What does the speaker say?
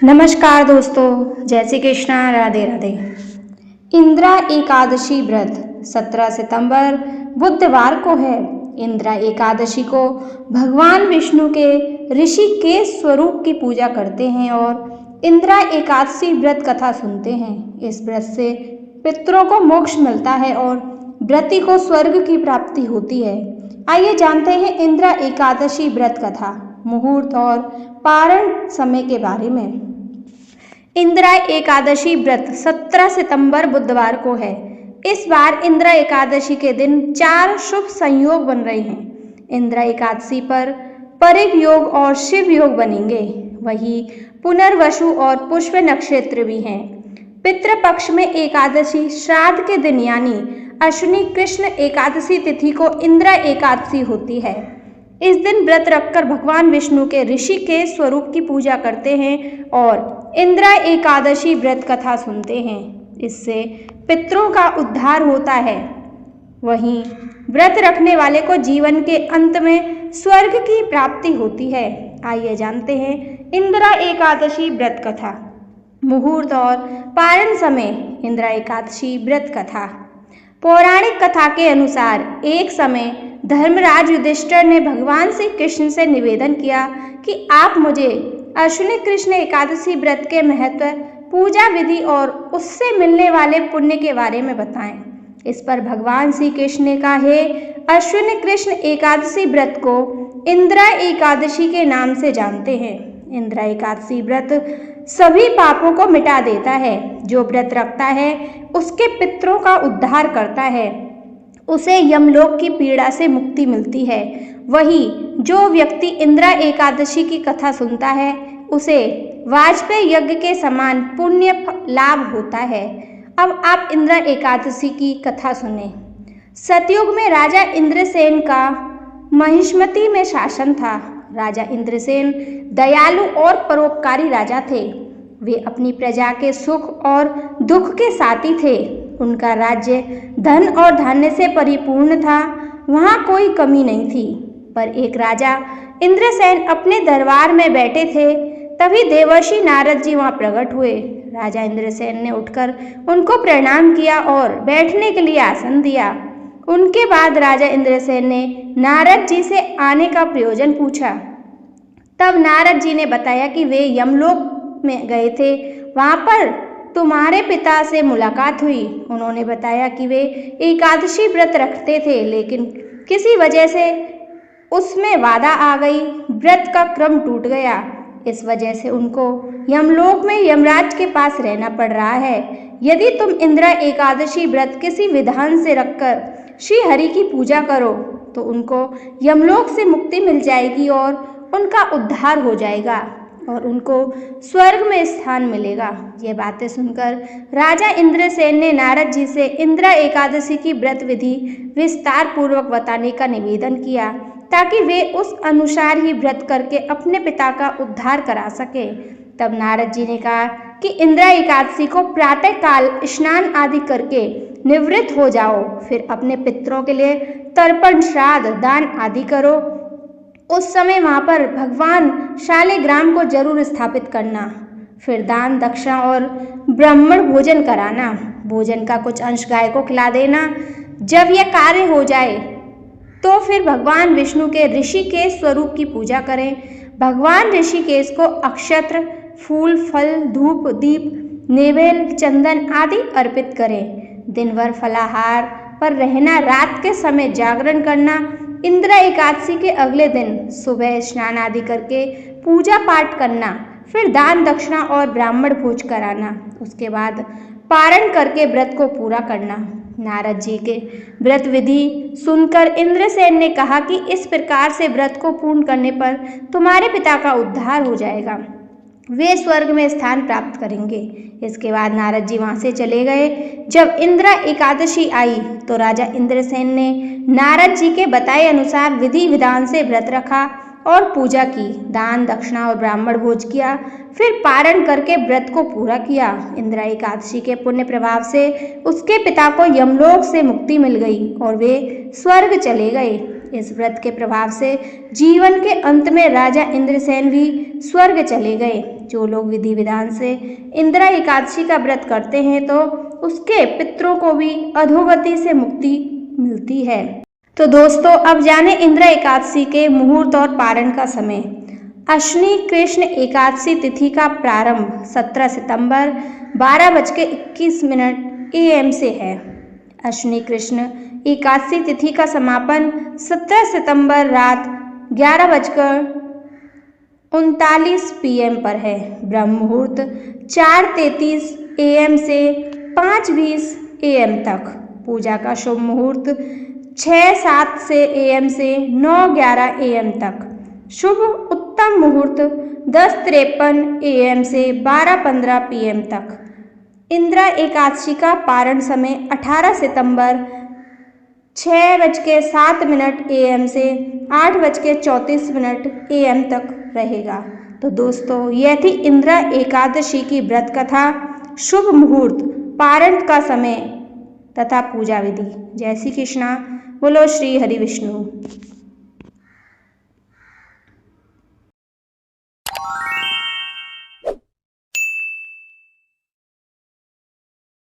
नमस्कार दोस्तों, जय श्री कृष्णा, राधे राधे। इंद्रा एकादशी व्रत 17 सितंबर बुधवार को है। इंद्रा एकादशी को भगवान विष्णु के ऋषिकेश स्वरूप की पूजा करते हैं और इंद्रा एकादशी व्रत कथा सुनते हैं। इस व्रत से पितरों को मोक्ष मिलता है और व्रती को स्वर्ग की प्राप्ति होती है। आइए जानते हैं इंद्रा एकादशी व्रत कथा, मुहूर्त और पारण समय के बारे में। इंद्रा एकादशी व्रत 17 सितंबर बुधवार को है। इस बार इंद्रा एकादशी के दिन 4 शुभ संयोग बन रहे हैं। इंद्रा एकादशी पर परिग योग और शिव योग बनेंगे। वही पुनर्वसु और पुष्प नक्षत्र भी हैं। पितृपक्ष में एकादशी श्राद्ध के दिन यानी अश्विनी कृष्ण एकादशी तिथि को इंद्रा एकादशी होती है। इस दिन व्रत रखकर भगवान विष्णु के ऋषिकेश स्वरूप की पूजा करते हैं और इंद्रा एकादशी व्रत कथा सुनते हैं। इससे पितरों का उद्धार होता है। वहीं व्रत रखने वाले को जीवन के अंत में स्वर्ग की प्राप्ति होती है। आइए जानते हैं इंद्रा एकादशी व्रत कथा, मुहूर्त और पारण समय। इंद्रा एकादशी व्रत कथा। पौराणिक कथा के अनुसार एक समय धर्मराज युधिष्ठिर ने भगवान श्री कृष्ण से निवेदन किया कि आप मुझे अश्विनी कृष्ण एकादशी व्रत के महत्व, पूजा विधि और उससे मिलने वाले पुण्य के बारे में बताएं। इस पर भगवान श्री कृष्ण ने कहा, हे अश्विनी कृष्ण एकादशी व्रत को इंद्रा एकादशी के नाम से जानते हैं। इंद्रा एकादशी व्रत सभी पापों को मिटा देता है। जो व्रत रखता है उसके पितरों का उद्धार करता है, उसे यमलोक की पीड़ा से मुक्ति मिलती है। वही जो व्यक्ति इंद्रा एकादशी की कथा सुनता है उसे वाजपेयी यज्ञ के समान पुण्य लाभ होता है। अब आप इंद्रा एकादशी की कथा सुने। सतयुग में राजा इंद्रसेन का महिष्मती में शासन था। राजा इंद्रसेन दयालु और परोपकारी राजा थे। वे अपनी प्रजा के सुख और दुख के साथी थे। उनका राज्य धन और धान्य से परिपूर्ण था, वहाँ कोई कमी नहीं थी। पर एक राजा इंद्रसेन अपने दरबार में बैठे थे, तभी देवर्षि नारद जी वहाँ प्रकट हुए। राजा इंद्रसेन ने उठकर उनको प्रणाम किया और बैठने के लिए आसन दिया। उनके बाद राजा इंद्रसेन ने नारद जी से आने का प्रयोजन पूछा। तब नारद जी ने बताया कि वे यमलोक में गए थे, वहाँ पर तुम्हारे पिता से मुलाकात हुई। उन्होंने बताया कि वे एकादशी व्रत रखते थे, लेकिन किसी वजह से उसमें बाधा आ गई, व्रत का क्रम टूट गया। इस वजह से उनको यमलोक में यमराज के पास रहना पड़ रहा है। यदि तुम इंद्रा एकादशी व्रत किसी विधान से रखकर श्री हरि की पूजा करो तो उनको यमलोक से मुक्ति मिल जाएगी और उनका उद्धार हो जाएगा और उनको स्वर्ग में स्थान मिलेगा। ये बातें सुनकर राजा इंद्रसेन ने नारद जी से इंद्रा एकादशी की व्रत विधि विस्तार पूर्वक बताने का निवेदन किया, ताकि वे उस अनुसार ही व्रत करके अपने पिता का उद्धार करा सके। तब नारद जी ने कहा कि इंद्रा एकादशी को प्रातः काल स्नान आदि करके निवृत्त हो जाओ, फिर अपने पितरों के लिए तर्पण, श्राद्ध, दान आदि करो। उस समय वहाँ पर भगवान शालिग्राम को जरूर स्थापित करना, फिर दान, दक्षिणा और ब्राह्मण भोजन कराना। भोजन का कुछ अंश गाय को खिला देना। जब यह कार्य हो जाए तो फिर भगवान विष्णु के ऋषिकेश स्वरूप की पूजा करें। भगवान ऋषिकेश को अक्षत्र, फूल, फल, धूप, दीप, नेवेल, चंदन आदि अर्पित करें। दिन भर फलाहार पर रहना, रात के समय जागरण करना। इंद्रा एकादशी के अगले दिन सुबह स्नान आदि करके पूजा पाठ करना, फिर दान, दक्षिणा और ब्राह्मण भोज कराना। उसके बाद पारण करके व्रत को पूरा करना। नारद जी के व्रत विधि सुनकर इंद्रसेन ने कहा कि इस प्रकार से व्रत को पूर्ण करने पर तुम्हारे पिता का उद्धार हो जाएगा, वे स्वर्ग में स्थान प्राप्त करेंगे। इसके बाद नारद जी वहाँ से चले गए। जब इंद्रा एकादशी आई तो राजा इंद्रसेन ने नारद जी के बताए अनुसार विधि विधान से व्रत रखा और पूजा की, दान, दक्षिणा और ब्राह्मण भोज किया, फिर पारण करके व्रत को पूरा किया। इंद्रा एकादशी के पुण्य प्रभाव से उसके पिता को यमलोक से मुक्ति मिल गई और वे स्वर्ग चले गए। इस व्रत के प्रभाव से जीवन के अंत में राजा इंद्रसेन भी स्वर्ग चले गए। जो लोग विधि विधान से इंदिरा एकादशी का व्रत करते हैं तो उसके पितरों को भी अधोगति से मुक्ति मिलती है। तो दोस्तों, अब जाने इंदिरा एकादशी के मुहूर्त और पारण का समय। अश्विनी कृष्ण एकादशी तिथि का प्रारंभ 17 सितंबर 12:21 AM से है। अश्विनी कृष्ण एकादशी तिथि का समापन 17 सितंबर रात 11:39 PM पर है। ब्रह्म मुहूर्त 4:33 AM से 5:20 AM तक। पूजा का शुभ मुहूर्त 6:07 AM से 9:11 AM तक। शुभ उत्तम मुहूर्त 10:53 AM से 12:15 PM तक। इंदिरा एकादशी का पारण समय 18 सितंबर 6:07 AM से 8:34 AM तक रहेगा। तो दोस्तों, यह थी इंदिरा एकादशी की व्रत कथा, शुभ मुहूर्त, पारण का समय तथा पूजा विधि। जय श्री कृष्णा। बोलो श्री हरि विष्णु।